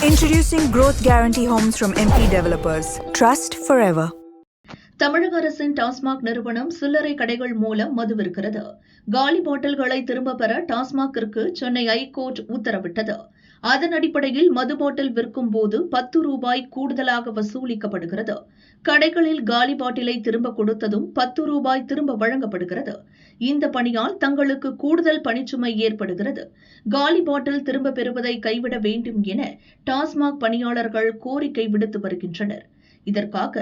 Introducing Growth Guarantee Homes from MP Developers. Trust forever. தமிழக அரசின் டாஸ்மாக் நிறுவனம் சில்லறை கடைகள் மூலம் மது விற்கிறது. காலி பாட்டில்களை திரும்பப் பெற டாஸ்மாகிற்கு சென்னை ஐகோர்ட் உத்தரவிட்டது. அதன் அடிப்படையில் மது பாட்டில் விற்கும் போது ₹10 கூடுதலாக வசூலிக்கப்படுகிறது. கடைகளில் காலி பாட்டிலை திரும்ப கொடுத்ததும் ₹10 திரும்ப வழங்கப்படுகிறது. இந்த பணியால் தங்களுக்கு கூடுதல் பணிச்சுமை ஏற்படுகிறது. காலி பாட்டில் திரும்ப பெறுவதை கைவிட வேண்டும் என டாஸ்மாக் பணியாளர்கள் கோரிக்கை விடுத்து வருகின்றனர். இதற்காக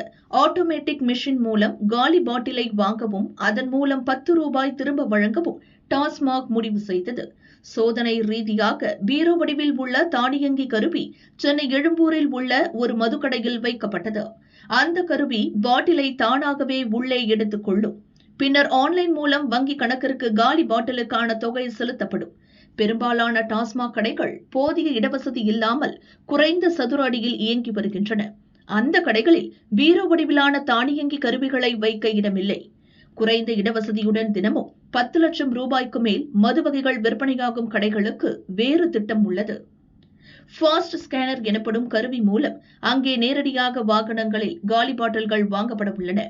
ஆட்டோமேட்டிக் மிஷின் மூலம் காலி பாட்டிலை வாங்கவும் அதன் மூலம் ₹10 திரும்ப வழங்கவும் டாஸ்மாக் முடிவு செய்தது. சோதனை ரீதியாக பீரோ வடிவில் உள்ள தானியங்கி கருவி சென்னை எழும்பூரில் உள்ள ஒரு மதுக்கடையில் வைக்கப்பட்டது. அந்த கருவி பாட்டிலை தானாகவே உள்ளே எடுத்துக் கொள்ளும். பின்னர் ஆன்லைன் மூலம் வங்கி கணக்கிற்கு காலி பாட்டிலுக்கான தொகை செலுத்தப்படும். பெரும்பாலான டாஸ்மாக் கடைகள் போதிய இடவசதி இல்லாமல் குறைந்த சதுர அடியில் இயங்கி வருகின்றன. அந்த கடைகளில் பீரோ வடிவிலான தானியங்கி கருவிகளை வைக்க இடமில்லை. குறைந்த இடவசதியுடன் தினமும் ₹10 லட்சம் மேல் மது வகைகள் விற்பனையாகும் கடைகளுக்கு வேறு திட்டம் உள்ளது. ஃபாஸ்ட் ஸ்கேனர் எனப்படும் கருவி மூலம் அங்கே நேரடியாக வாகனங்களில் காலி பாட்டில்கள் வாங்கப்பட உள்ளன.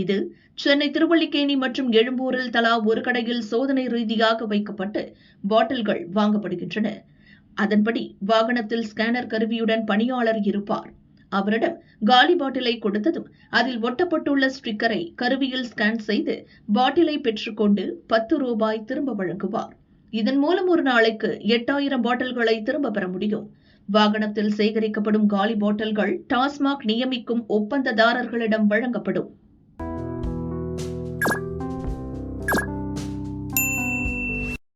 இது சென்னை திருவல்லிக்கேணி மற்றும் எழும்பூரில் தலா ஒரு கடையில் சோதனை ரீதியாக வைக்கப்பட்டு பாட்டில்கள் வாங்கப்படுகின்றன. அதன்படி வாகனத்தில் ஸ்கேனர் கருவியுடன் பணியாளர் இருப்பார். அவரிடம் காலி பாட்டிலை கொடுத்ததும் அதில் ஒட்டப்பட்டுள்ள ஸ்டிக்கரை கருவியில் ஸ்கேன் செய்து பாட்டிலை பெற்றுக்கொண்டு ₹10 திரும்ப வழங்குவார். இதன் மூலம் ஒரு நாளைக்கு 8000 பாட்டில்களை திரும்ப பெற முடியும். வாகனத்தில் சேகரிக்கப்படும் காலி பாட்டில்கள் டாஸ்மாக் நியமிக்கும் ஒப்பந்ததாரர்களிடம் வழங்கப்படும்.